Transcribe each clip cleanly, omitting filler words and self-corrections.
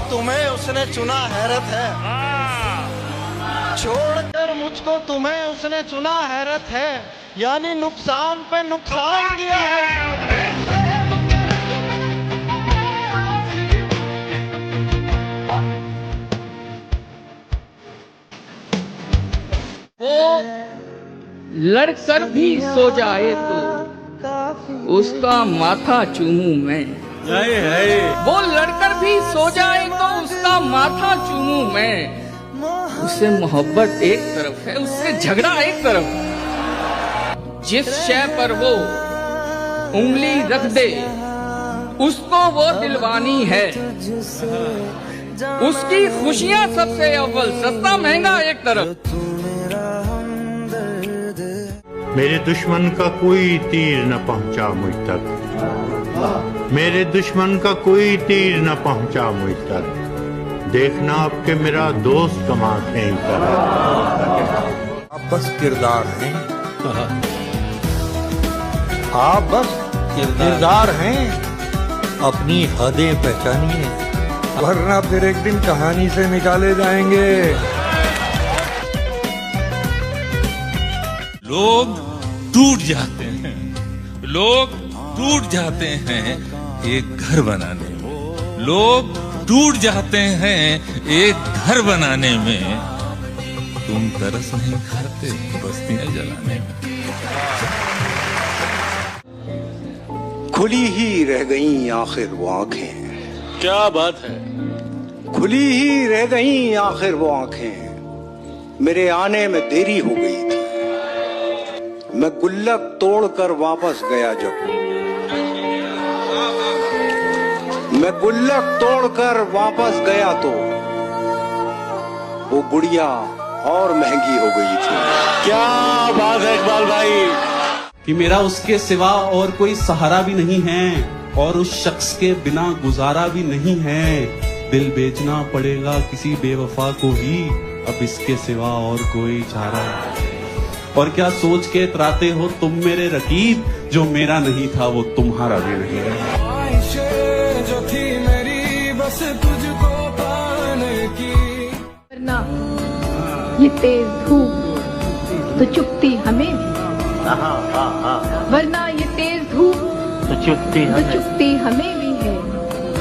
तुम्हें उसने चुना हैरत है, छोड़कर मुझको तुम्हें उसने चुना हैरत है, यानी नुकसान पे नुकसान दिया है। वो लड़कर भी सो जाए तो उसका माथा चूमूं मैं। वो लड़कर भी सो जाए तो उसका माथा चूमूं मैं। उससे मोहब्बत एक तरफ है, उससे झगड़ा एक तरफ। जिस शय पर वो उंगली रख दे उसको वो दिलवानी है। उसकी खुशियां सबसे अव्वल, सस्ता महंगा एक तरफ। मेरे दुश्मन का कोई तीर न पहुंचा मुझ तक, मेरे दुश्मन का कोई तीर न पहुंचा मुझ तक। देखना अब के मेरा दोस्त कमाते ही कर। आप बस किरदार हैं, आप बस किरदार हैं। अपनी हदें पहचानिए, वरना फिर एक दिन कहानी से निकाले जाएंगे। लोग टूट जाते हैं, लोग टूट जाते हैं एक घर बनाने में। लोग टूट जाते हैं एक घर बनाने में। तुम तरस नहीं खाते बस्तियां जलाने में। खुली ही रह गईं आखिर वो आंखें। क्या बात है। खुली ही रह गईं आखिर वो आंखें। मेरे आने में देरी हो गई थी, मैं गुल्लक तोड़कर वापस गया जब। मैं गुल्लक तोड़कर वापस गया तो वो गुड़िया और महंगी हो गई थी। क्या बात है इकबाल भाई, कि मेरा उसके सिवा और कोई सहारा भी नहीं है और उस शख्स के बिना गुजारा भी नहीं है। दिल बेचना पड़ेगा किसी बेवफा को ही, अब इसके सिवा और कोई चारा नहीं। और क्या सोच के इतराते हो तुम मेरे रकीब, जो मेरा नहीं था वो तुम्हारा भी नहीं है। जो थी मेरी बस तुझको पाने की। वरना ये तेज धूप तो चुपती हमें भी, वरना ये तेज धूप तो चुपती हमें भी है।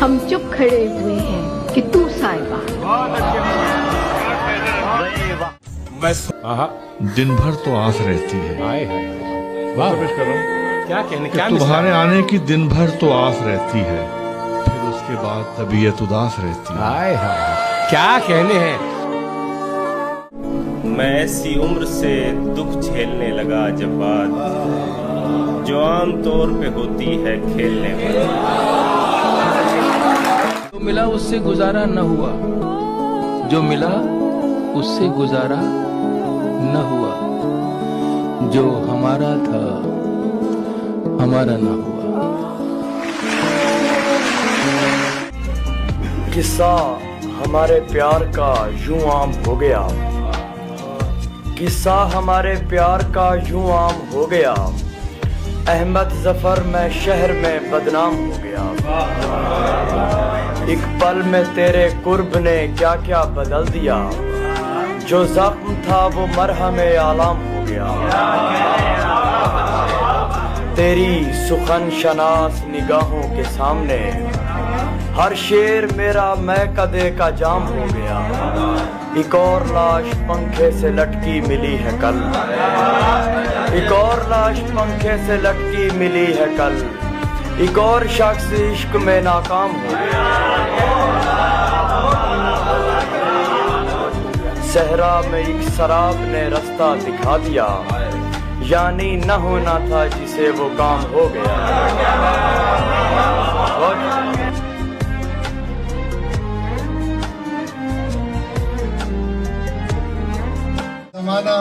हम चुप खड़े हुए हैं कि तू साहिबा। दिन भर तो आस रहती है, क्या कहने, क्या तुम्हारे आने की दिन भर तो आस रहती है, फिर उसके बाद तबीयत उदास रहती है। क्या कहने हैं। मैं ऐसी उम्र से दुख झेलने लगा जब बात जो आम तौर पे होती है खेलने में। जो मिला उससे गुजारा न हुआ, जो मिला उससे गुजारा न हुआ, जो हमारा था हमारा न हुआ। किस्सा हमारे प्यार का यूं आम हो गया, किस्सा हमारे प्यार का यूं आम हो गया। अहमद जफर मैं शहर में बदनाम हो गया। एक पल में तेरे कुर्ब ने क्या क्या बदल दिया, जो जख्म था वो मरहम आलाम हो गया। तेरी सुखन शनास निगाहों के सामने हर शेर मेरा मैं कदे का जाम हो गया। एक और लाश पंखे से लटकी मिली है कल, एक और लाश पंखे से लटकी मिली है कल। एक और शख्स इश्क में नाकाम हो गया। सहरा में एक शराब ने रास्ता दिखा दिया, यानी न होना था जिसे वो काम हो गया। ज़माना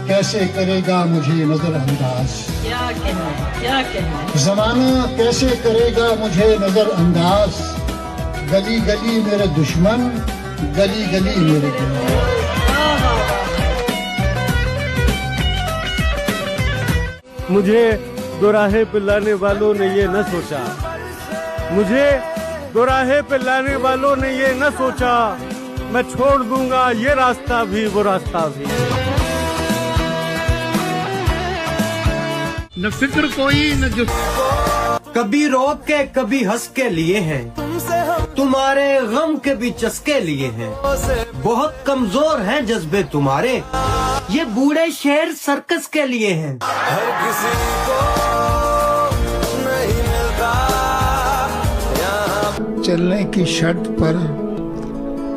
कैसे करेगा मुझे नजरअंदाज, क्या कहना। ज़माना कैसे करेगा मुझे नजरअंदाज। गली गली मेरे दुश्मन, गली गली मेरे गुलाम। मुझे दोराहे पे लाने वालों ने ये न सोचा, मुझे दोराहे पे लाने वालों ने ये न सोचा मैं छोड़ दूंगा ये रास्ता भी वो रास्ता भी। न फिक्र कोई न जो कभी रोक के कभी हंस के लिए हैं, तुम्हारे गम के भी चस्के लिए हैं। बहुत कमजोर हैं जज्बे तुम्हारे, ये बूढ़े शेर सर्कस के लिए हैं। हर किसी को नहीं मिलता चलने की शर्त पर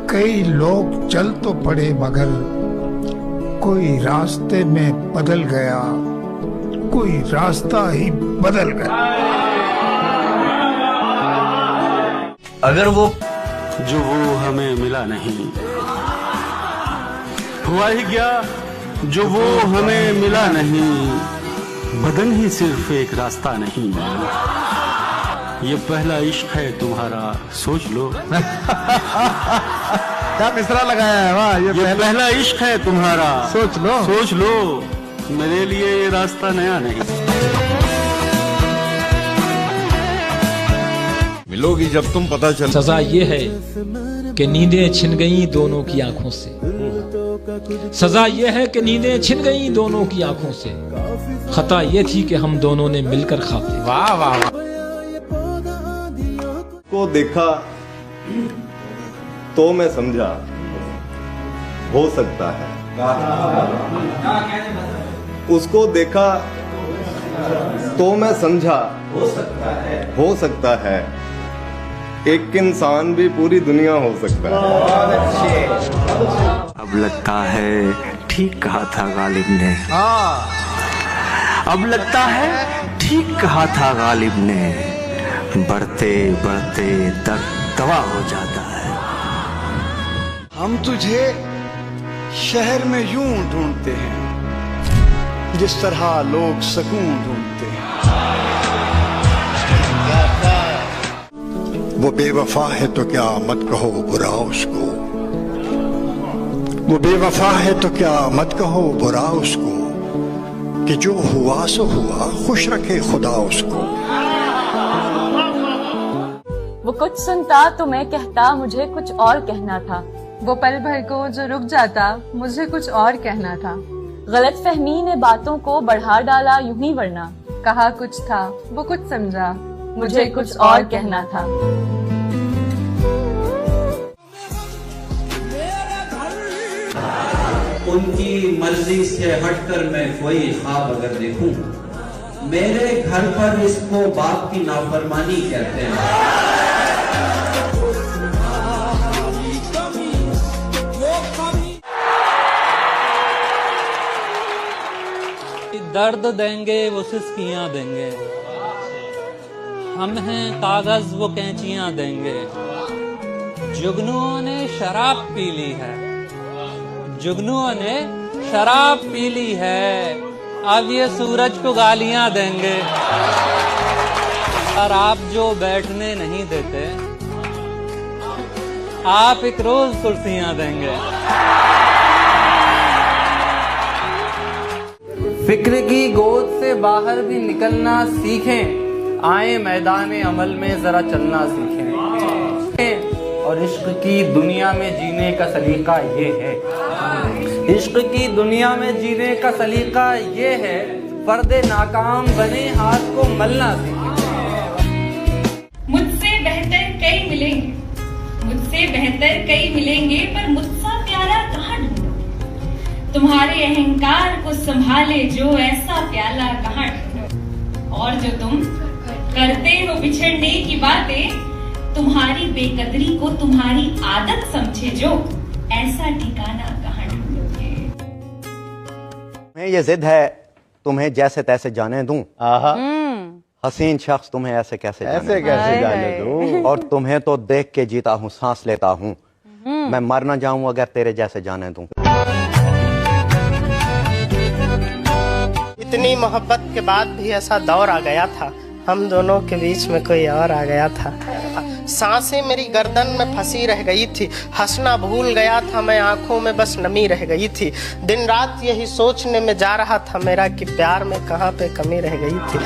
कई लोग चल तो पड़े मगर कोई रास्ते में बदल गया, कोई रास्ता ही बदल गया। अगर वो जो वो हमें मिला नहीं, हुआ ही क्या जो वो हमें मिला नहीं। बदन ही सिर्फ एक रास्ता नहीं, ये पहला इश्क है तुम्हारा सोच लो। क्या मिसरा लगाया है वाह। ये पहला इश्क है तुम्हारा सोच लो। मेरे लिए ये रास्ता नया नहीं। मिलोगी जब तुम पता चल। सजा ये है कि नींदें छिन गई दोनों की आंखों से। सजा ये है कि नींदें छिन गई दोनों की आंखों से। खता ये थी कि हम दोनों ने मिलकर ख्वाब देखे। वाह वाह। को देखा तो मैं समझा हो सकता है। उसको देखा तो मैं समझा हो सकता है। एक इंसान भी पूरी दुनिया हो सकता है। अब लगता है ठीक कहा था गालिब ने। अब लगता है ठीक कहा था गालिब ने। बढ़ते बढ़ते दर्द दवा हो जाता है। हम तुझे शहर में यूं ढूंढते हैं जिस तरह लोग सुकून ढूंढते हैं। वो बेवफा है तो क्या मत कहो बुरा उसको। वो बेवफा है तो क्या मत कहो बुरा उसको। कि जो हुआ सो हुआ, खुश रखे खुदा उसको। वो कुछ सुनता तो मैं कहता मुझे कुछ और कहना था। वो पल भर को जो रुक जाता मुझे कुछ और कहना था। गलतफहमी ने बातों को बढ़ा डाला यूं ही वरना। कहा कुछ था वो कुछ समझा, मुझे कुछ और कहना था। उनकी मर्जी से हटकर मैं कोई ख्वाब अगर देखूं, मेरे घर पर इसको बाप की नाफरमानी कहते हैं। दर्द देंगे वो सिस्कियां देंगे, हम हैं कागज वो कैंचियां देंगे। जुगनुओं ने शराब पी ली है, जुगनुओं ने शराब पी ली है। अब ये सूरज को गालियां देंगे। और आप जो बैठने नहीं देते, आप एक रोज कुर्सियां देंगे। फिक्र की गोद से बाहर भी निकलना सीखें, आए मैदान अमल में जरा चलना सीखें। और इश्क की दुनिया में जीने का सलीका ये है, इश्क की दुनिया में जीने का सलीका ये है। पर्दे नाकाम बने हाथ को मलना सीखें। मुझसे बेहतर कई मिलेंगे, मुझसे बेहतर कई मिलेंगे, पर मुझसा प्यारा कहाँ ढूंढो। तुम्हारे अहंकार को संभाले जो ऐसा प्याला कहाँ ढूंढो। और जो तुम करते हो बिछड़ने की बातें, तुम्हारी बेकदरी को तुम्हारी आदत समझे जो, ऐसा ठिकाना कहाँ ढूंढोगे। मैं ये जिद है तुम्हें जैसे तैसे जाने दूं। हसीन शख्स तुम्हें ऐसे कैसे जाने दूं। और तुम्हें तो देख के जीता हूँ, सांस लेता हूँ। मैं मर ना जाऊं अगर तेरे जैसे जाने दूं। इतनी मोहब्बत के बाद भी ऐसा दौर आ गया था, हम दोनों के बीच में कोई और आ गया था। सांसें मेरी गर्दन में फंसी रह गई थी, हंसना भूल गया था मैं, आंखों में बस नमी रह गई थी। दिन रात यही सोचने में जा रहा था मेरा कि प्यार में कहाँ पे कमी रह गई थी।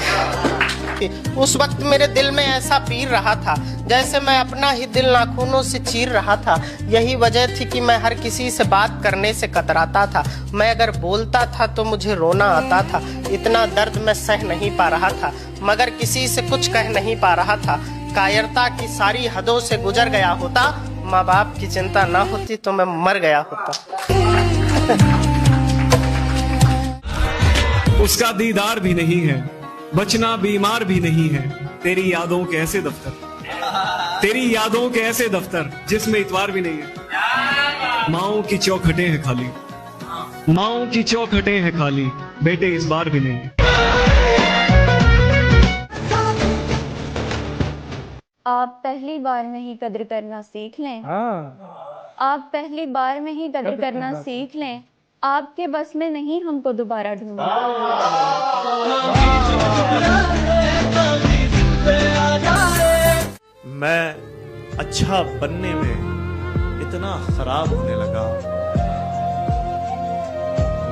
थी। उस वक्त मेरे दिल में ऐसा पीर रहा था जैसे मैं अपना ही दिल नाखूनों से चीर रहा था। यही वजह थी कि मैं हर किसी से बात करने से कतराता था। मैं अगर बोलता था तो मुझे रोना आता था। इतना दर्द मैं सह नहीं पा रहा था, मगर किसी से कुछ कह नहीं पा रहा था। कायरता की सारी हदों से गुजर गया होता, माँ बाप की चिंता ना होती तो मैं मर गया होता। उसका दीदार भी नहीं है, बचना बीमार भी नहीं है। तेरी यादों के ऐसे दफ्तर, तेरी यादों के ऐसे दफ्तर जिसमें इतवार भी नहीं है। माओ की चौखटें हैं खाली, माओ की चौखटें हैं खाली, बेटे इस बार भी नहीं है। आप पहली बार में ही कदर करना सीख लें। आप पहली बार में ही कदर करना सीख लें। आपके बस में नहीं हमको दोबारा ढूंढना। मैं अच्छा बनने में इतना खराब होने लगा,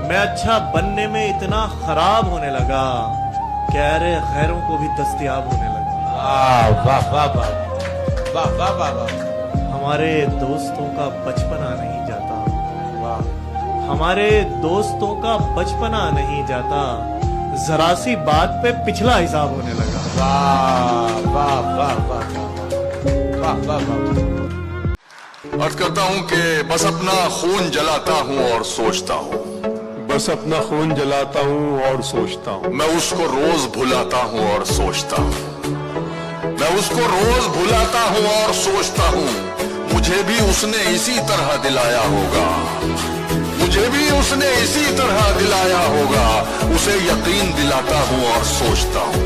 मैं अच्छा बनने में इतना खराब होने लगा, गैरे गैरों को भी दस्तयाब होने लगा। वाह वाह वाह वाह वाह वाह वाह। हमारे दोस्तों का बचपना नहीं जाता, वाह, हमारे दोस्तों का बचपना नहीं जाता, जरा सी बात पे पिछला हिसाब होने लगा। वाह वाह वाह वाह वाह वाह वाह। अर्ज करता हूँ कि बस अपना खून जलाता हूँ और सोचता हूँ, बस अपना खून जलाता हूँ और सोचता हूँ। मैं उसको रोज भुलाता हूँ और सोचता हूँ, मैं उसको रोज भुलाता हूँ और सोचता हूँ, मुझे भी उसने इसी तरह दिलाया होगा, मुझे भी उसने इसी तरह दिलाया होगा। उसे यकीन दिलाता हूँ और सोचता हूँ,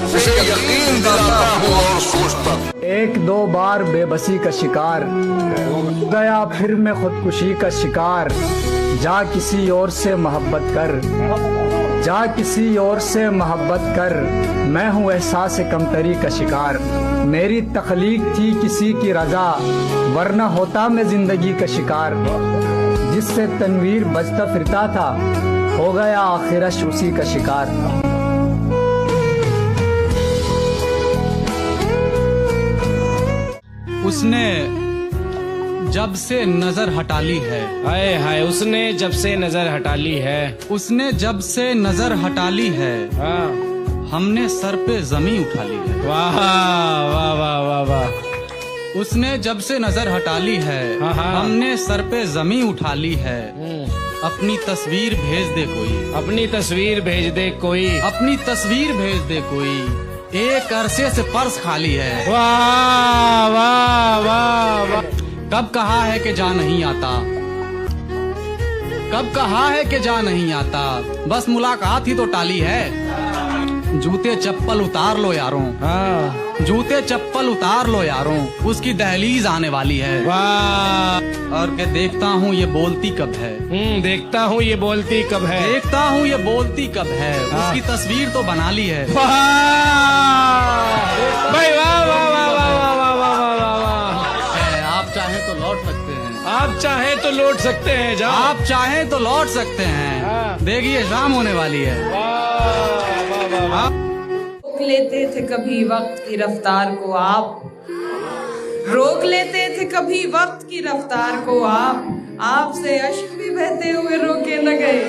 उसे यकीन दिलाता हूँ और सोचता हूँ। एक दो बार बेबसी का शिकार गया, फिर मैं खुदकुशी का शिकार। जा किसी और से मोहब्बत कर, जा किसी और से मोहब्बत कर, मैं हूँ एहसास कमतरी का शिकार। मेरी तख्लीक थी किसी की रजा, वरना होता मैं जिंदगी का शिकार। जिससे तनवीर बजता फिरता था, हो गया आखिरश उसी का शिकार। उसने जब से नजर हटा ली है, हाय हाय, उसने जब से नजर हटा ली है, उसने जब से नजर हटा ली है, हाँ, हमने सर पे जमी उठा ली है। वाह वाह वाह वाह वाह। उसने जब से नजर हटा ली है, हमने सर पे जमी उठा ली है। अपनी तस्वीर भेज दे कोई, अपनी तस्वीर भेज दे कोई, अपनी तस्वीर भेज दे कोई, एक अरसे से पर्स खाली है। वाह वाह वाह वाह। कब कहा है कि जा नहीं आता, कब कहा है कि जा नहीं आता, बस मुलाकात ही तो टाली है। जूते चप्पल उतार लो यारों, हाँ, जूते चप्पल उतार लो यारों, उसकी दहलीज आने वाली है। वाह। और के देखता हूँ ये बोलती कब है, देखता हूँ ये बोलती कब है, देखता हूँ ये बोलती कब है, उसकी तस्वीर तो बना ली है। भाई वाह वाह वाह वाह वाह वाह वाह वाह। आप चाहे तो लौट सकते हैं, आप चाहे तो लौट सकते हैं, जाओ, आप चाहे तो लौट सकते हैं। देखिए शाम होने वाली है। रोक लेते थे कभी वक्त की रफ्तार को आप, रोक लेते थे कभी वक्त की रफ्तार को आप, आपसे अश्क भी बहते हुए रोके न गए।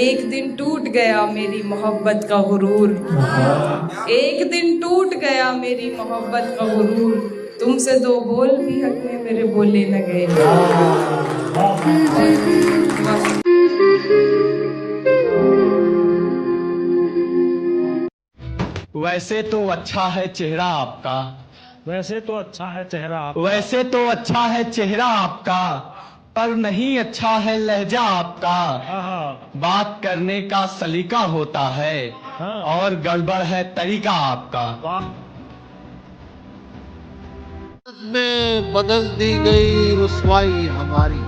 एक दिन टूट गया मेरी मोहब्बत का गुरूर, एक दिन टूट गया मेरी मोहब्बत का गुरूर, तुमसे दो बोल भी हक में मेरे बोले न गए। वैसे तो अच्छा है चेहरा आपका, वैसे तो अच्छा है चेहरा आपका, वैसे तो अच्छा है चेहरा आपका, पर नहीं अच्छा है लहजा आपका। बात करने का सलीका होता है और गड़बड़ है तरीका आपका। में बदल दी गई रुसवाई हमारी,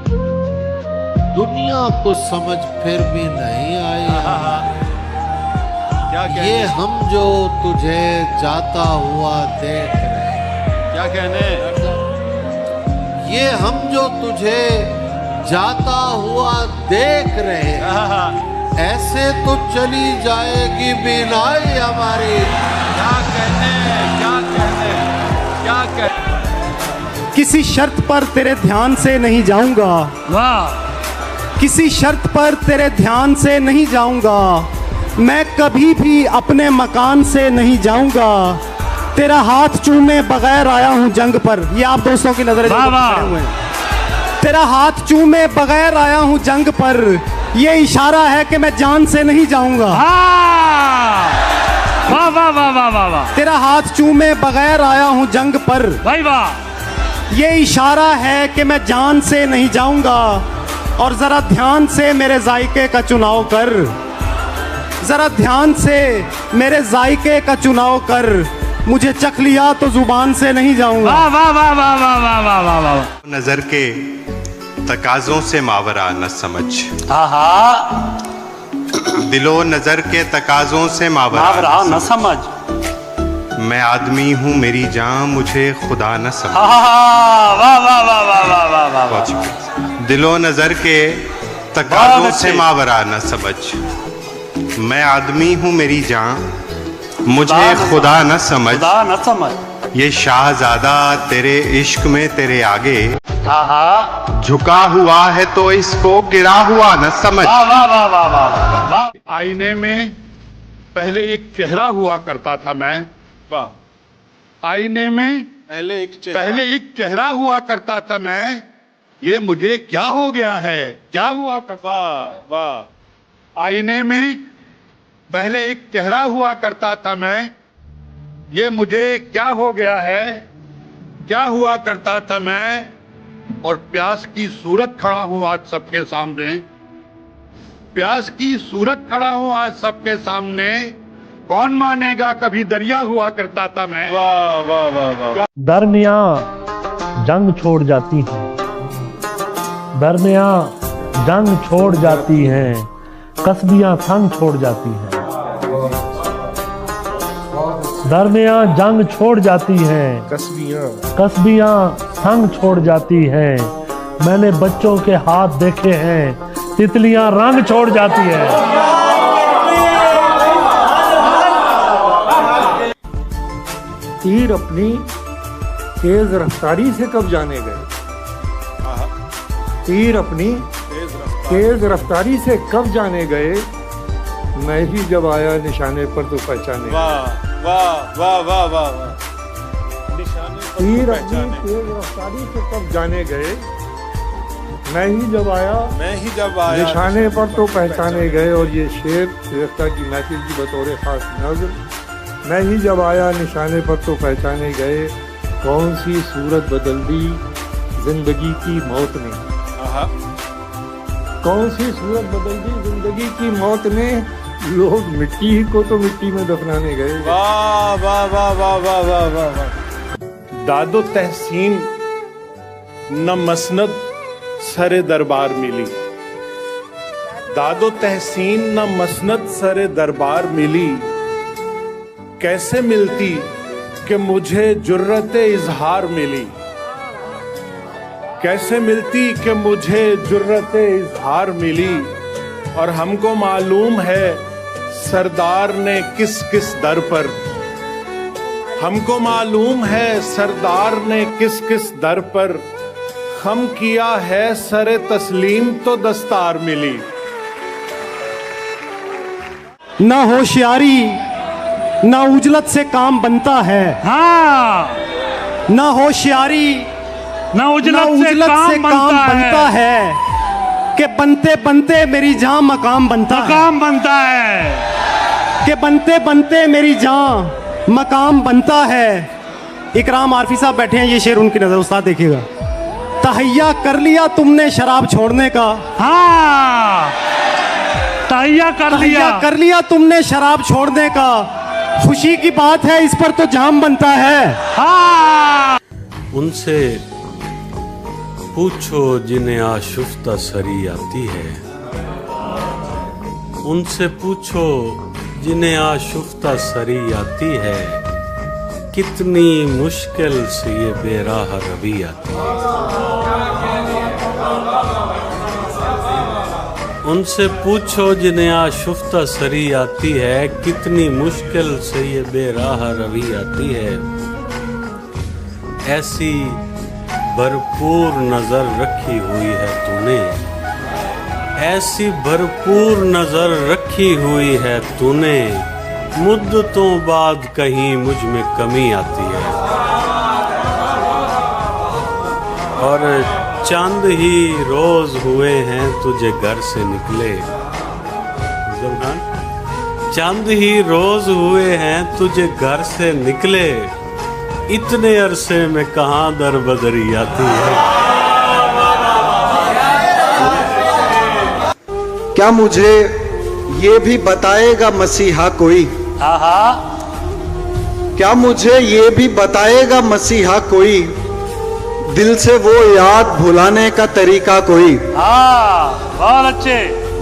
दुनिया को समझ फिर भी नहीं आई। क्या ये हम जो तुझे जाता हुआ देख रहे, क्या कहने, ये हम जो तुझे जाता हुआ देख रहे, ऐसे तो चली जाएगी बिनाई हमारी। क्या कहते किसी शर्त पर तेरे ध्यान से नहीं जाऊंगा। वाह। किसी शर्त पर तेरे ध्यान से नहीं जाऊंगा, मैं कभी भी अपने मकान से नहीं जाऊंगा। तेरा हाथ चूमे बगैर आया हूं जंग पर। ये आप दोस्तों की नजर खड़े हुए हैं। तेरा हाथ चूमे बगैर आया हूं जंग पर, ये इशारा है कि मैं जान से नहीं जाऊंगा। वाह वाह वाह वाह वाह वाह। तेरा हाथ चूमे बगैर आया हूं जंग पर, भाई वाह। ये इशारा है कि मैं जान से नहीं जाऊंगा। और जरा ध्यान से मेरे जायके का चुनाव कर, जरा ध्यान से मेरे जायके का चुनाव कर, मुझे चख लिया तो जुबान से नहीं जाऊंगा। वाह वाह वाह वाह वाह वाह वाह वाह वाह। नजर के तकाजों से मावरा न समझ। दिलो नजर के तकाजों से मावरा न समझ। मैं आदमी हूँ मेरी जान मुझे खुदा न समझ। वाह वाह वाह वाह वाह वाह वाह। दिलो नजर के तकाजों से मावरा न समझ। मैं आदमी हूँ मेरी जान मुझे खुदा न समझ। ये शाहजादा तेरे इश्क में तेरे आगे झुका हुआ है तो इसको गिरा हुआ न समझ। आईने में पहले एक चेहरा हुआ करता था मैं। आईने में पहले एक चेहरा हुआ करता था मैं, ये मुझे क्या हो गया है, क्या हुआ करता। वाह। आईने में पहले एक चेहरा हुआ करता था मैं, ये मुझे क्या हो गया है, क्या हुआ करता था मैं। और प्यास की सूरत खड़ा हूं आज सबके सामने, प्यास की सूरत खड़ा हूं आज सबके सामने। कौन मानेगा कभी दरिया हुआ करता था मैं। वाह वाह वाह वाह। दरमियां जंग छोड़ जाती हैं, दरमियां जंग छोड़ जाती हैं, कस्बियां संग छोड़ जाती हैं। दरमियां जंग छोड़ जाती हैं, कस्बियां संग छोड़ जाती हैं। मैंने बच्चों के हाथ देखे हैं, तितलियां रंग छोड़ जाती हैं। तीर अपनी तेज रफ्तारी से कब जाने गए, तीर अपनी तेज रफ्तारी से कब जाने गए। मैं ही जब आया निशाने पर तो पहचाने। वाह वाह वाह वाह वाह। तीर अपनी तेज रफ्तारी से कब जाने गए, मैं ही जब आया निशाने पर तो पहचाने गए। और ये शेर गिरफ्तार की महफिल की बतौर खास नज़्म। मैं ही जब आया निशाने पर तो पहचाने गए, कौन सी सूरत बदल दी जिंदगी की मौत ने। कौन सी सूरत बदल दी जिंदगी की मौत ने, लोग मिट्टी को तो मिट्टी में दफनाने गए। वाह वाह वाह वाह वाह वाह वाह वाह। दादो तहसीन न मसनद सरे दरबार मिली, दादो तहसीन न मसनद सरे दरबार मिली। कैसे मिलती कि मुझे जुर्रते इजहार मिली, कैसे मिलती कि मुझे जुर्रते इजहार मिली। और हमको मालूम है सरदार ने किस किस दर पर, हमको मालूम है सरदार ने किस किस दर पर खम किया है सरे तस्लीम तो दस्तार मिली। ना होशियारी ना उजलत से काम बनता है। ना होशियारी ना उजलत से काम बनता है कि बनते बनते मेरी जान मकाम बनता है, कि बनते बनते मेरी जान मकाम बनता है। इकराम आरफी साहब बैठे हैं, ये शेर उनकी नजर उस्ताद देखिएगा। तहैया कर लिया तुमने शराब छोड़ने का। तहैया कर लिया तुमने शराब छोड़ने का। खुशी की बात है इस पर तो जाम बनता है। उनसे पूछो जिन्हें आशुफ्ता सरी आती है, उनसे पूछो जिन्हें आशुफ्ता सरी आती है, कितनी मुश्किल से ये बेराह रवि आती है। उनसे पूछो जिन्हें आशुफ्ता सरी आती है, कितनी मुश्किल से ये बेराह रवि आती है। ऐसी भरपूर नजर रखी हुई है तूने, ऐसी भरपूर नजर रखी हुई है तूने, मुद्दतों बाद कहीं मुझ में कमी आती है। और चांद ही रोज हुए हैं तुझे घर से निकले, चांद ही रोज हुए हैं तुझे घर से निकले, इतने अरसे में कहाँ दर बदरी आती है। क्या मुझे ये भी बताएगा मसीहा कोई, क्या मुझे ये भी बताएगा मसीहा कोई, दिल से वो याद भुलाने का तरीका कोई। बहुत अच्छे।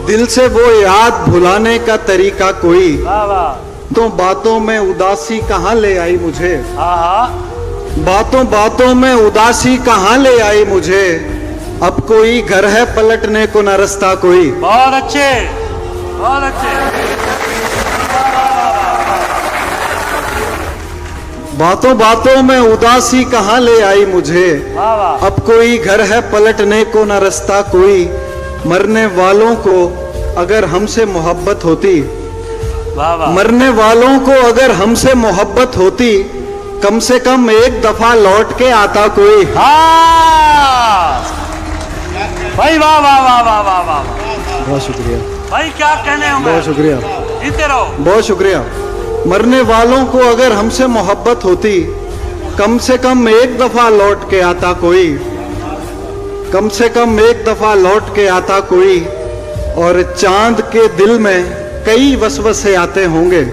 दिल से वो याद भुलाने का तरीका कोई, तो बातों में उदासी कहाँ ले आई मुझे, बातों बातों में उदासी कहाँ ले आई मुझे, अब कोई घर है पलटने को न रास्ता कोई। बहुत अच्छे, बहुत अच्छे। बातों बातों में उदासी कहाँ ले आई मुझे, अब कोई घर है पलटने को न रास्ता कोई, मरने वालों को अगर हमसे मोहब्बत होती, मरने वालों को अगर हमसे मोहब्बत होती, कम से कम एक दफा लौट के आता कोई। भाई वाह वाह वाह वाह वाह वाह, बहुत शुक्रिया भाई, क्या कहने होंगे। बहुत शुक्रिया, जीते रहो। बहुत शुक्रिया। मरने वालों को अगर हमसे मोहब्बत होती, कम से कम एक दफा लौट के आता कोई, कम से कम एक दफा लौट के आता कोई, और चांद के दिल में कई वसवसे आते होंगे,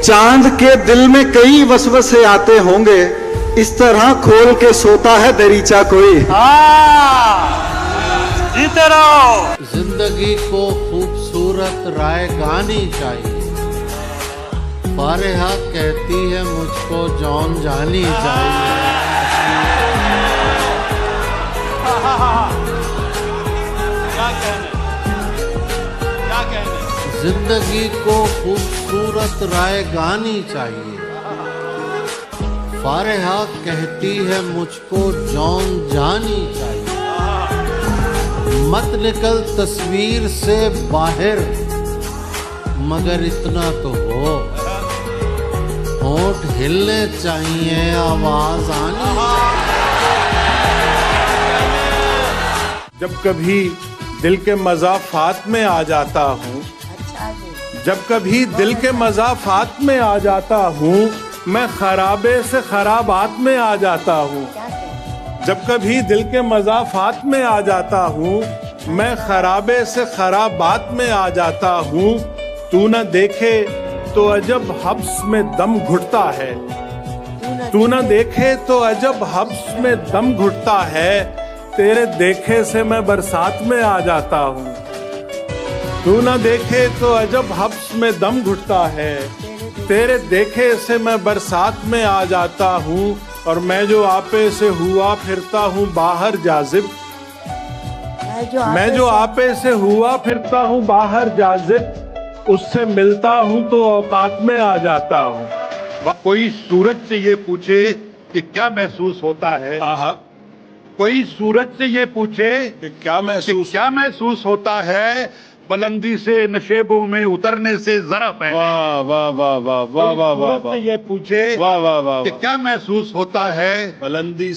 चांद के दिल में कई वसवसे आते होंगे, इस तरह खोल के सोता है दरीचा कोई। जीते रहो। जिंदगी को खूबसूरत राय गानी चाहिए, फारिहा कहती है मुझको जौन जानी चाहिए। जिंदगी को खूबसूरत राय गानी चाहिए, फारिहा कहती है मुझको जौन जानी चाहिए। मत निकल तस्वीर से बाहर, मगर इतना तो हो, होंठ हिलने चाहिए, आवाज आनी चाहिए। जब कभी दिल के मज़ाफ़ात में आ जाता हूँ, जब कभी दिल के मज़ाफ़ात में आ जाता हूँ, मैं खराबे से खराबात में आ जाता हूँ। जब कभी दिल के मज़ाफ़ात में आ जाता हूँ, मैं खराबे से खराबात में आ जाता हूँ। तू न देखे तो अजब हब्स में दम घुटता है, तू न देखे तो अजब हब्स में दम घुटता है, तेरे देखे से मैं बरसात में आ जाता हूँ। तू न देखे तो अजब हब्स में दम घुटता है, तेरे देखे से मैं बरसात में आ जाता हूँ। और मैं जो आपे से हुआ फिरता हूँ बाहर जाजिब, मैं जो आपे से हुआ फिरता हूँ बाहर जाजिब, उससे मिलता हूँ तो औकात में आ जाता हूँ। कोई सूरज से ये पूछे कि क्या महसूस होता है, कोई सूरज से ये पूछे कि क्या महसूस होता है, बुलंदी से नशेबों में उतरने से जरा पहले। वाह वाह वाह वाह वाह वाह वाह वाह। ये पूछे वाह वाह वाह कि क्या महसूस होता है, बुलंदी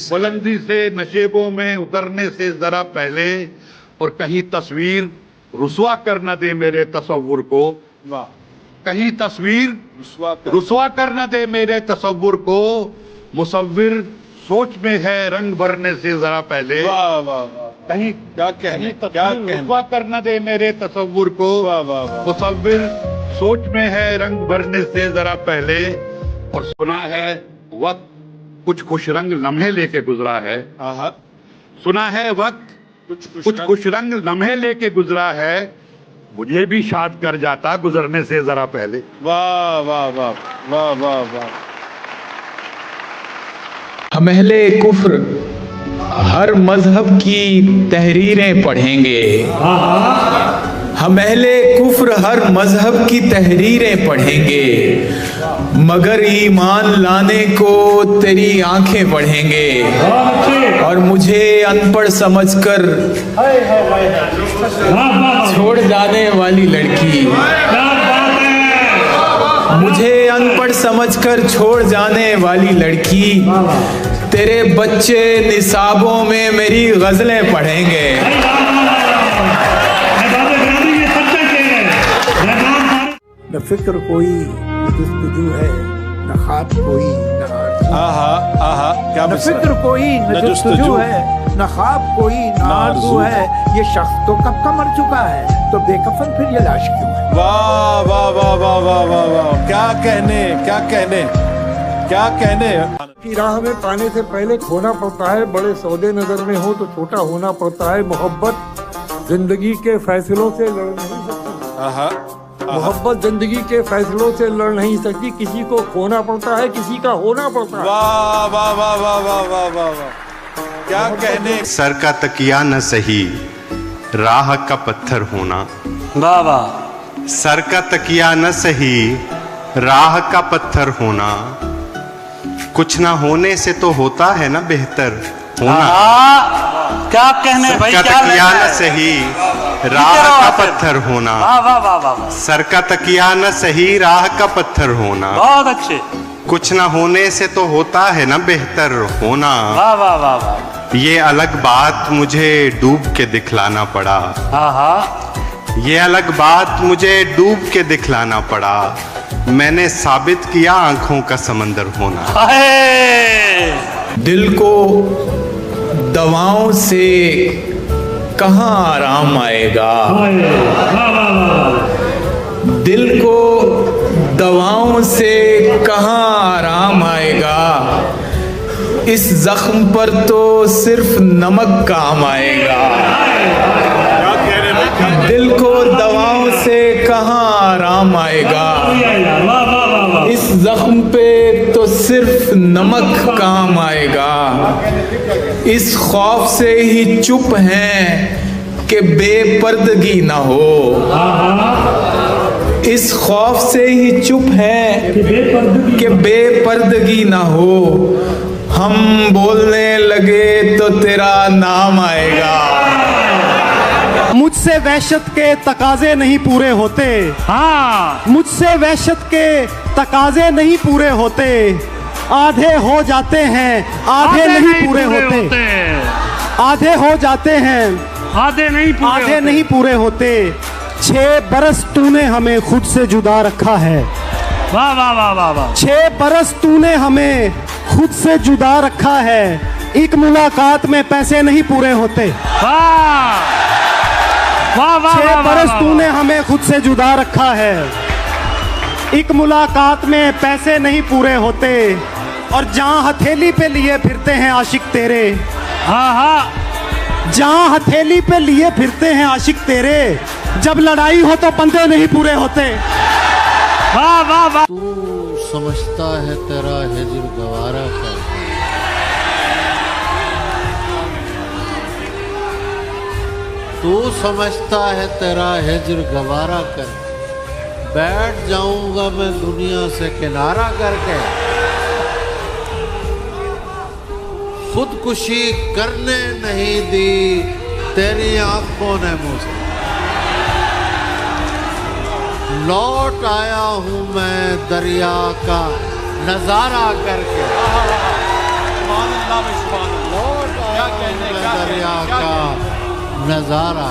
से नशेबों में उतरने से जरा पहले, और कहीं तस्वीर रुसवा कर न दे मेरे तसव्वुर को, वाह, कहीं तस्वीर रुसवा कर न दे मेरे तसव्वुर को, मुसव्विर सोच में है रंग भरने से जरा पहले। वाह वाह, कहीं क्या रुसवा कर न दे मेरे तसव्वुर को, मुसव्विर सोच में है रंग भरने से जरा पहले। और सुना है वक्त कुछ खुश रंग लम्हे लेके गुजरा है, सुना है वक्त कुछ खुश रंग लम्हे लेके गुजरा है, मुझे भी शाद कर जाता गुजरने से जरा पहले। वाह वाह वाह वाह वाह वाह। हम अहले कुफ्र हर मजहब की तहरीरें पढ़ेंगे। हम अहले कुफ्र हर मजहब की तहरीरें पढ़ेंगे, मगर ईमान लाने को तेरी आंखें पढ़ेंगे। और मुझे अनपढ़ समझकर छोड़ जाने वाली लड़की, मुझे अनपढ़ समझकर छोड़ जाने वाली लड़की, तेरे बच्चे निसाबों में मेरी गजलें पढ़ेंगे। न फिक्र कोई न जुस्तजू है, न ख्वाब कोई न आरज़ू। क्या न फिक्र कोई न जुस्तजू है, न ख्वाब कोई न आरज़ू है। ये शख्स तो कब का मर चुका है, तो बेकफन फिर ये लाश क्यों है? वाह वाह वाह वाह वाह वाह वाह, क्या कहने क्या कहने क्या कहने। की राह में पाने से पहले खोना पड़ता है, बड़े सौदे नजर में हो तो छोटा होना पड़ता है। मोहब्बत जिंदगी के फैसलों से लड़ नहीं सकती। मोहब्बत जिंदगी के फैसलों से लड़ नहीं सकती, किसी को खोना पड़ता है, किसी का होना पड़ता है। वाह वाह वाह वाह वाह वाह वाह वाह, क्या कहने। सर का तकिया न सही, राह का पत्थर होना। वाह वाह। सर का तकिया न सही, राह का पत्थर होना। कुछ ना होने से तो होता है ना बेहतर होना। क्या कहने भाई, सर का तकिया न सही, राह का पत्थर होना। वाह वाह वाह वाह। सर का तकिया न सही, राह का पत्थर होना। बहुत अच्छे। कुछ ना होने से तो होता है ना बेहतर होना। वाह वाह वाह वाह। ये अलग बात मुझे डूब के दिखलाना पड़ा। ये अलग बात मुझे डूब के दिखलाना पड़ा। मैंने साबित किया आंखों का समंदर होना। दिल को दवाओं से कहाँ आराम आएगा, दिल को दवाओं से कहाँ आराम आएगा। इस जख्म पर तो सिर्फ नमक काम आएगा। दिल को दवाओं से कहाँ आराम आएगा, इस जख्म पे तो सिर्फ नमक काम आएगा। इस खौफ से ही चुप हैं कि बेपर्दगी ना हो, इस खौफ से ही चुप हैं कि बेपर्दगी ना हो। हम बोलने लगे तो तेरा नाम आएगा। मुझसे वहशत के तकाजे नहीं पूरे होते। हाँ, मुझसे वहशत के तकाजे नहीं पूरे होते। आधे हो जाते हैं, आधे नहीं पूरे होते। आधे हो जाते हैं, आधे नहीं पूरे होते। 6 बरस तूने हमें खुद से जुदा रखा है। वाह वाह वाह वाह वाह। 6 बरस तूने हमें खुद से जुदा रखा है। एक मुलाकात में पैसे नहीं पूरे होते। वाह वाह वाह। 6 बरस तूने हमें खुद से जुदा रखा है। एक मुलाकात में पैसे नहीं पूरे होते। और जहाँ हथेली पे लिए फिरते हैं आशिक तेरे। हाँ हाँ, जहाँ हथेली पे लिए फिरते हैं आशिक तेरे। जब लड़ाई हो तो बंदे नहीं पूरे होते। वाह वाह वाह। तू समझता है तेरा हिज्र गवारा कर, तू समझता है तेरा हिज्र गवारा कर। बैठ जाऊंगा मैं दुनिया से किनारा करके। खुदकुशी करने नहीं दी तेरी आंखों ने मुझे। लौट आया हूं मैं दरिया का नजारा करके। लौट आया हूं मैं दरिया का नजारा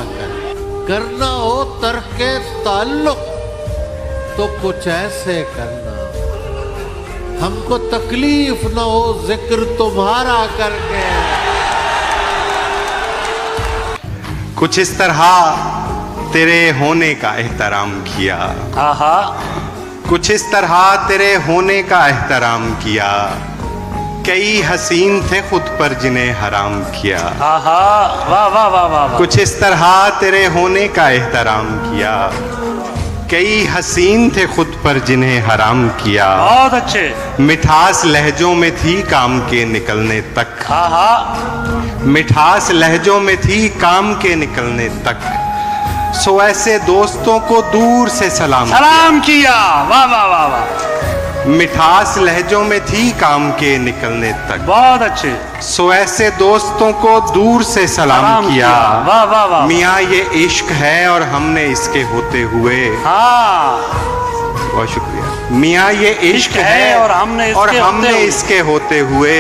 करना हो तरके ताल्लुक तो कुछ ऐसे करना। हमको तकलीफ न हो जिक्र तुम्हारा करके। कुछ इस तरह तेरे होने का एहतराम किया। कुछ इस तरह तेरे होने का एहतराम किया। कई हसीन थे खुद पर जिन्हें हराम किया। वाह वाह वाह वाह। कुछ इस तरह तेरे होने का एहतराम किया। कई हसीन थे खुद पर जिन्हें हराम किया। बहुत अच्छे। मिठास लहजों में थी काम के निकलने तक। मिठास लहजों में थी काम के निकलने तक, सो ऐसे दोस्तों को दूर से सलाम किया। वाह वाह वाह वाह। मिठास लहजों में थी काम के निकलने तक, बहुत अच्छे। सो ऐसे दोस्तों को दूर से सलाम किया। वाह वाह वाह। मियाँ ये इश्क है और हमने इसके होते हुए, बहुत शुक्रिया। मियाँ ये इश्क है और हमने इसके होते हुए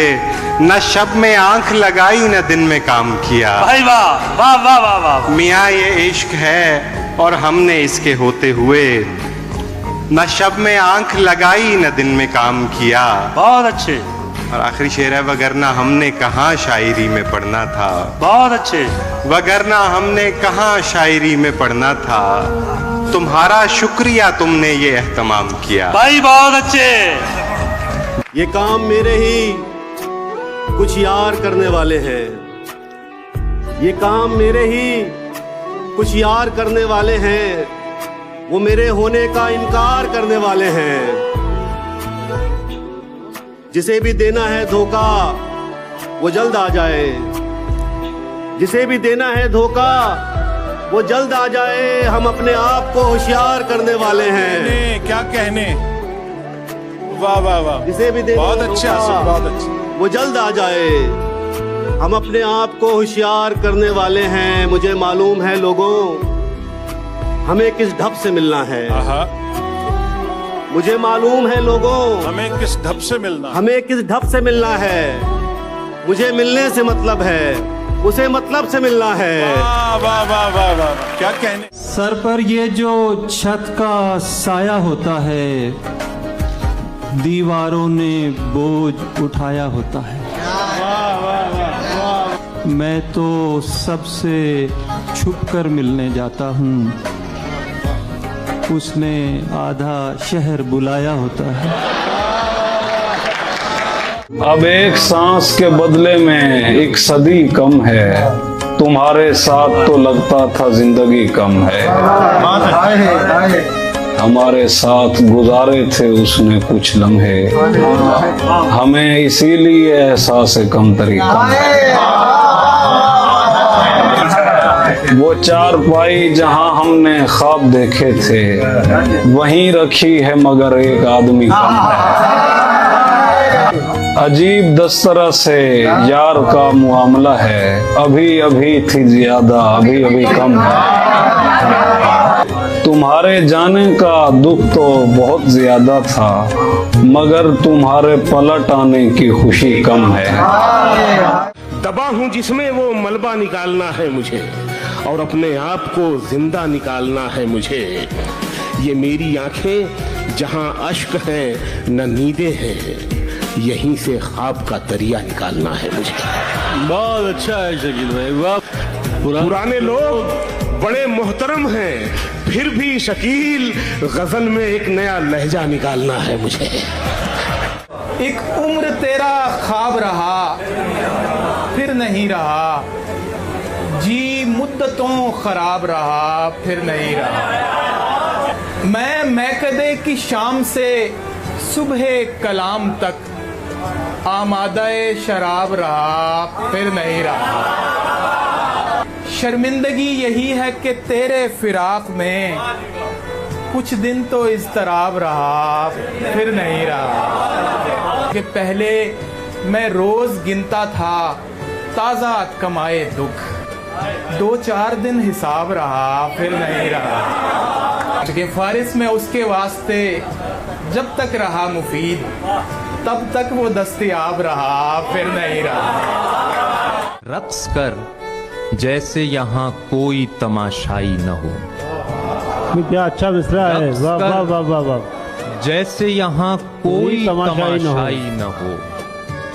न शब में आंख लगाई न दिन में काम किया। भाई वाह वाह वाह वाह वाह। मियाँ ये इश्क है और हमने इसके होते हुए न शब में आंख लगाई न दिन में काम किया। बहुत अच्छे। और आखिरी शेर है, वगरना हमने कहाँ शायरी में पढ़ना था। बहुत अच्छे। वगरना हमने कहाँ शायरी में पढ़ना था, तुम्हारा शुक्रिया तुमने ये एहतमाम किया। भाई बहुत अच्छे। ये काम मेरे ही कुछ यार करने वाले हैं, ये काम मेरे ही कुछ यार करने वाले हैं, वो मेरे होने का इनकार करने वाले हैं। जिसे भी देना है धोखा वो जल्द आ जाए, जिसे भी देना है धोखा वो जल्द आ जाए, हम अपने आप को होशियार करने वाले हैं। क्या कहने। वाह वाह वाह। जिसे भी देना बहुत अच्छा, बहुत अच्छा। वो जल्द आ जाए, हम अपने आप को होशियार करने वाले हैं। मुझे मालूम है लोगों हमें किस ढप से मिलना है। मुझे मालूम है लोगों हमें किस ढप से मिलना, हमें किस ढप से मिलना है। मुझे मिलने से मतलब है, उसे मतलब से मिलना है। वाह वाह वाह वाह वाह। क्या कहने। सर पर ये जो छत का साया होता है, दीवारों ने बोझ उठाया होता है। मैं तो सबसे छुपकर मिलने जाता हूँ, उसने आधा शहर बुलाया होता है। अब एक सांस के बदले में एक सदी कम है, तुम्हारे साथ तो लगता था जिंदगी कम है। हमारे साथ गुजारे थे उसने कुछ लम्हे, हमें इसीलिए एहसास कमतरी कम है। वो चारपाई जहां हमने ख्वाब देखे थे, वहीं रखी है मगर एक आदमी कम है। अजीब दस्तरा से यार का मुआमला है, अभी अभी थी ज्यादा अभी अभी कम है। तुम्हारे जाने का दुख तो बहुत ज्यादा था, मगर तुम्हारे पलट आने की खुशी कम है। दबा हूँ जिसमें वो मलबा निकालना है मुझे, और अपने आप को जिंदा निकालना है मुझे। ये मेरी आंखें जहां अश्क है न नींदें हैं, यहीं से ख्वाब का दरिया निकालना है मुझे। बहुत अच्छा है शकील भाई, वाह। पुराने लोग बड़े मोहतरम हैं, फिर भी शकील गजल में एक नया लहजा निकालना है मुझे। एक उम्र तेरा ख्वाब रहा फिर नहीं रहा, जी मुद्दतों खराब रहा फिर नहीं रहा। मैं मैकदे की शाम से सुबह कलाम तक आमादाए शराब रहा फिर नहीं रहा। शर्मिंदगी यही है कि तेरे फिराक में कुछ दिन तो इज़्तिराब रहा फिर नहीं रहा। कि पहले मैं रोज गिनता था ताज़ा कमाए दुख, 2-4 दिन हिसाब रहा फिर नहीं रहा। कि फारिस में उसके वास्ते जब तक रहा मुफीद, तब तक वो दस्तयाब रहा फिर नहीं रहा। रक्स कर जैसे यहाँ कोई तमाशाई न हो। क्या अच्छा मिसरा है, वाह वाह वाह वाह वाह। जैसे यहाँ कोई तमाशाई न हो,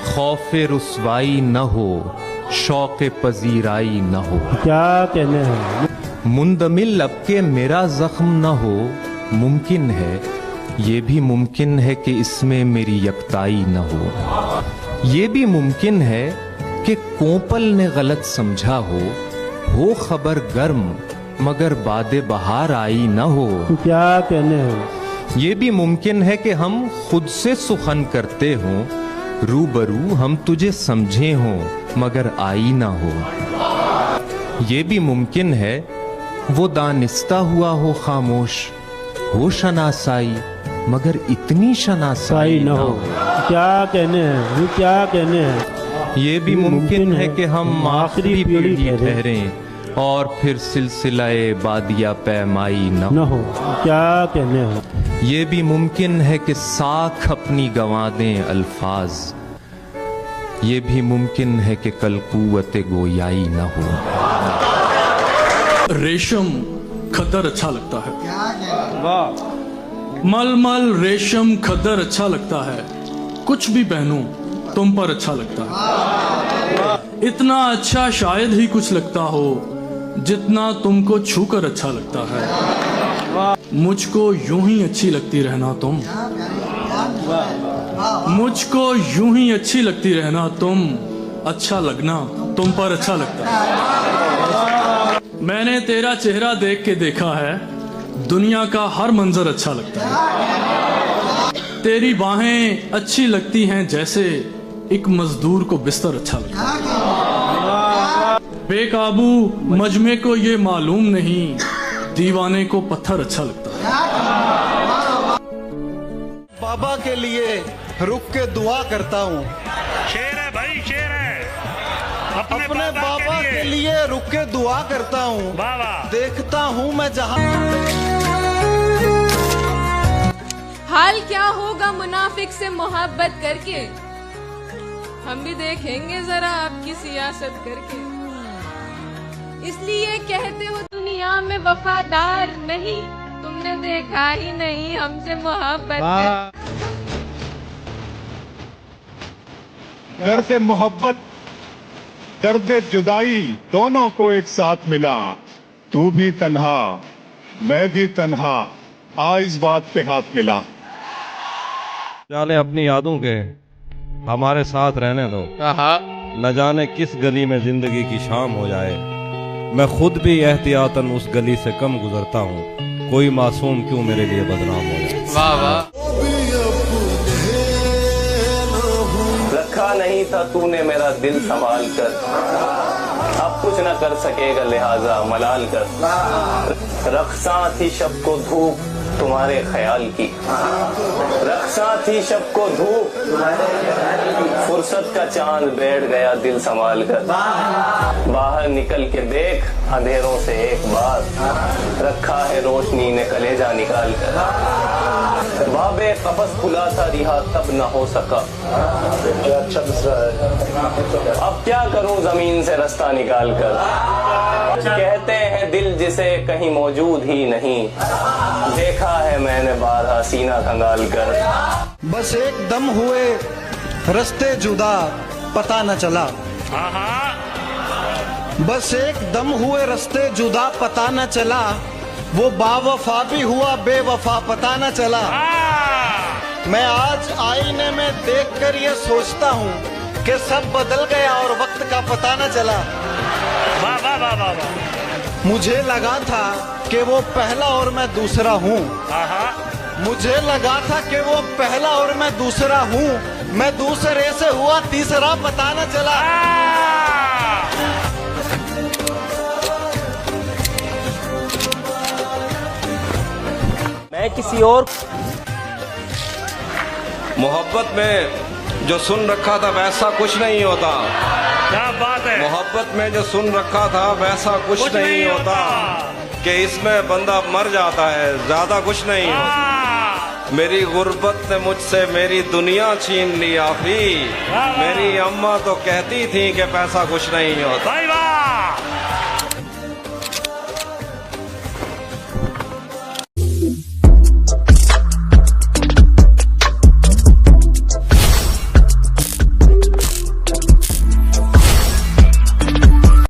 खौफे रुसवाई न हो, शौक़े पजीराई न हो। क्या कहने हैं। मुंदमिल अब के मेरा जख्म न हो, मुमकिन है ये भी मुमकिन है कि इसमें मेरी यकताई न हो। ये भी मुमकिन है कि कोपल ने गलत समझा हो खबर गर्म मगर बादे बहार आई न हो। क्या कहने हैं। ये भी मुमकिन है कि हम खुद से सुखन करते हों, रूबरू हम तुझे समझे हों मगर आई ना हो। ये भी मुमकिन है वो दानिस्ता हुआ हो खामोश, हो शनासाई मगर इतनी शनासाई न हो। क्या कहने हैं, ये क्या कहने हैं। ये भी मुमकिन है कि हम आखिरी पीढ़ी ठहरें और फिर सिलसिलाए बादिया पैमाई न हो। क्या कहने हैं। ये भी मुमकिन है कि साख अपनी गंवा दें अल्फाज। ये भी मुमकिन है कि कल कुव्वत गोयाई न हो। रेशम खद्दर अच्छा लगता है, मलमल रेशम खद्दर अच्छा लगता है, कुछ भी पहनूं तुम पर अच्छा लगता है। इतना अच्छा शायद ही कुछ लगता हो जितना तुमको छूकर अच्छा लगता है। मुझको यूं ही अच्छी लगती रहना तुम, मुझको यूं ही अच्छी लगती रहना तुम, अच्छा लगना तुम पर अच्छा लगता है। मैंने तेरा चेहरा देख के देखा है, दुनिया का हर मंजर अच्छा लगता है। तेरी बाहें अच्छी लगती हैं जैसे एक मजदूर को बिस्तर अच्छा लगता है। बेकाबू मजमे को ये मालूम नहीं, दीवाने को पत्थर अच्छा लगता है। बाबा के लिए रुक के दुआ करता हूँ। शेर है भाई, शेर है। अपने बाबा के लिए रुक के दुआ करता हूँ। देखता हूँ मैं जहाँ। हाल क्या होगा मुनाफिक से मोहब्बत करके, हम भी देखेंगे जरा आपकी सियासत करके। इसलिए कहते हो दुनिया में वफादार नहीं, तुमने देखा ही नहीं हमसे मोहब्बत। घर से मोहब्बत, दर्द जुदाई दोनों को एक साथ मिला। तू भी तन्हा मैं भी तन्हा, आ इस बात पे हाथ मिला। जाने अपनी यादों के हमारे साथ रहने दो, न जाने किस गली में जिंदगी की शाम हो जाए। मैं खुद भी एहतियातन उस गली से कम गुजरता हूँ, कोई मासूम क्यों मेरे लिए बदनाम हो जाए। वाह वाह। रखा नहीं था तूने मेरा दिल संभाल कर, अब कुछ न कर सकेगा लिहाजा मलाल कर। रखसा थी शब को धूप तुम्हारे ख्याल की, रखसा थी शब को धूप, फुर्सत का चांद बैठ गया दिल संभाल कर। बाहर निकल के देख अंधेरों से एक बार, रखा है रोशनी ने कलेजा निकाल कर। बाबे कफस खुला था रिहा तब न हो सका, अच्छा दूसरा है। अब क्या करूं जमीन से रास्ता निकाल कर। कहते हैं दिल जिसे कहीं मौजूद ही नहीं, देखा है मैंने बारहा सीना कंगाल कर। बस एक दम हुए रास्ते जुदा पता न चला, बस एक दम हुए रास्ते जुदा पता न चला। वो बावफा भी हुआ बेवफा पता न चला। मैं आज आईने में देखकर ये सोचता हूँ कि सब बदल गया और वक्त का पता न चला। वाह वाह वाह वाह वाह। मुझे लगा था कि वो पहला और मैं दूसरा हूँ, मुझे लगा था कि वो पहला और मैं दूसरा हूँ, मैं दूसरे से हुआ तीसरा पता न चला। मैं किसी और मोहब्बत में जो सुन रखा था वैसा कुछ नहीं होता। क्या बात है। मोहब्बत में जो सुन रखा था वैसा कुछ नहीं होता, कि इसमें बंदा मर जाता है, ज्यादा कुछ नहीं होता। मेरी गुर्बत ने मुझसे मेरी दुनिया छीन ली आखिरी, मेरी अम्मा तो कहती थी कि पैसा कुछ नहीं होता।